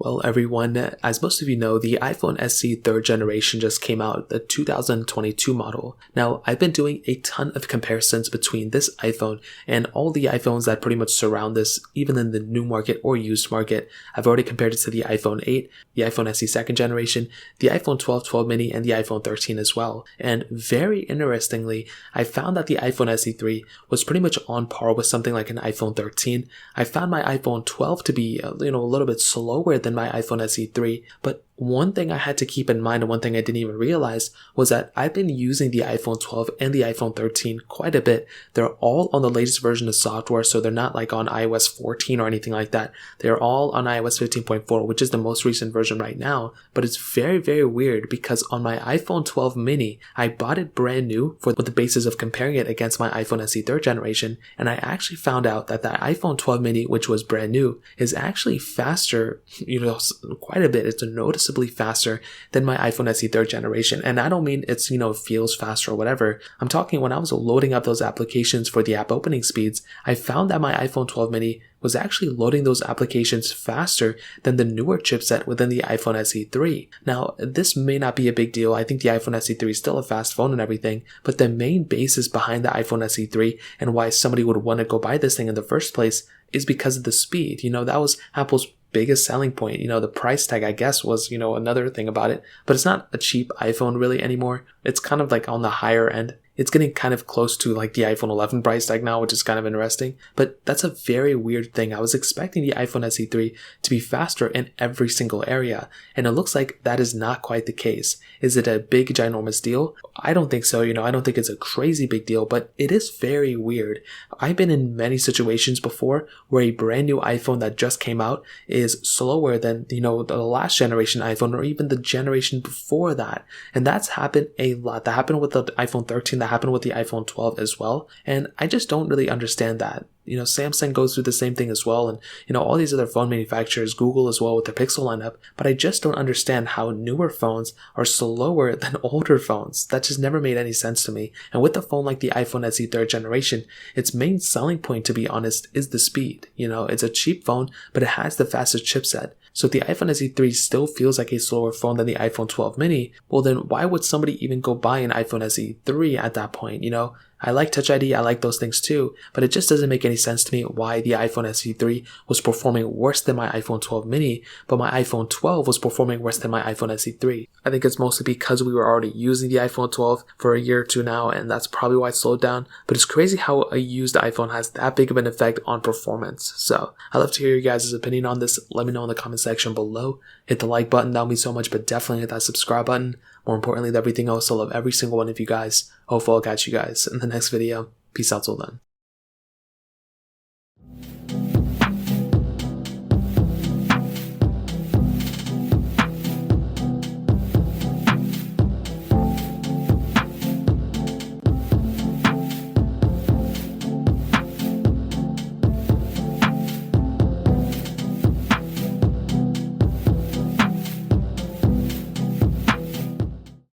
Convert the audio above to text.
Well, everyone, as most of you know, the iPhone SE 3rd generation just came out, the 2022 model. Now, I've been doing a ton of comparisons between this iPhone and all the iPhones that pretty much surround this, even in the new market or used market. I've already compared it to the iPhone 8, the iPhone SE 2nd generation, the iPhone 12 mini, and the iPhone 13 as well. And very interestingly, I found that the iPhone SE 3 was pretty much on par with something like an iPhone 13. I found my iPhone 12 to be, a little bit slower than my iPhone SE 3, but one thing I had to keep in mind and one thing I didn't even realize was that I've been using the iPhone 12 and the iPhone 13 quite a bit. They're all on the latest version of software, so they're not like on iOS 14 or anything like that. They're all on iOS 15.4, which is the most recent version right now, but it's very, very weird because on my iPhone 12 mini, I bought it brand new for the basis of comparing it against my iPhone SE 3rd generation, and I actually found out that the iPhone 12 mini, which was brand new, is actually faster, quite a bit. It's noticeably faster than my iPhone SE 3rd generation. And I don't mean it's, feels faster or whatever. I'm talking when I was loading up those applications for the app opening speeds, I found that my iPhone 12 mini was actually loading those applications faster than the newer chipset within the iPhone SE 3. Now, this may not be a big deal. I think the iPhone SE 3 is still a fast phone and everything, but the main basis behind the iPhone SE 3 and why somebody would want to go buy this thing in the first place is because of the speed. That was Apple's biggest selling point. The price tag, I guess, was, another thing about it, but it's not a cheap iPhone really anymore. It's kind of like on the higher end. It's getting kind of close to like the iPhone 11 price tag now, which is kind of interesting, but that's a very weird thing. I was expecting the iPhone SE 3 to be faster in every single area, and it looks like that is not quite the case. Is it a big, ginormous deal? I don't think so. I don't think it's a crazy big deal, but it is very weird. I've been in many situations before where a brand new iPhone that just came out is slower than, the last generation iPhone or even the generation before that. And that's happened a lot. That happened with the iPhone 13, that happened with the iPhone 12 as well. And I just don't really understand that. Samsung goes through the same thing as well, and all these other phone manufacturers, Google as well with their Pixel lineup, but I just don't understand how newer phones are slower than older phones. That just never made any sense to me. And with a phone like the iPhone SE 3rd generation, its main selling point, to be honest, is the speed. It's a cheap phone, but it has the fastest chipset. So if the iPhone SE 3 still feels like a slower phone than the iPhone 12 mini, well then why would somebody even go buy an iPhone SE 3 at that point? I like Touch ID, I like those things too, but it just doesn't make any sense to me why the iPhone SE 3 was performing worse than my iPhone 12 mini, but my iPhone 12 was performing worse than my iPhone SE 3. I think it's mostly because we were already using the iPhone 12 for a year or two now, and that's probably why it slowed down, but it's crazy how a used iPhone has that big of an effect on performance. So, I'd love to hear your guys' opinion on this. Let me know in the comment section below. Hit the like button, that would mean so much, but definitely hit that subscribe button. More importantly than everything else, I love every single one of you guys. Hopefully I'll catch you guys in the next video. Peace out till then.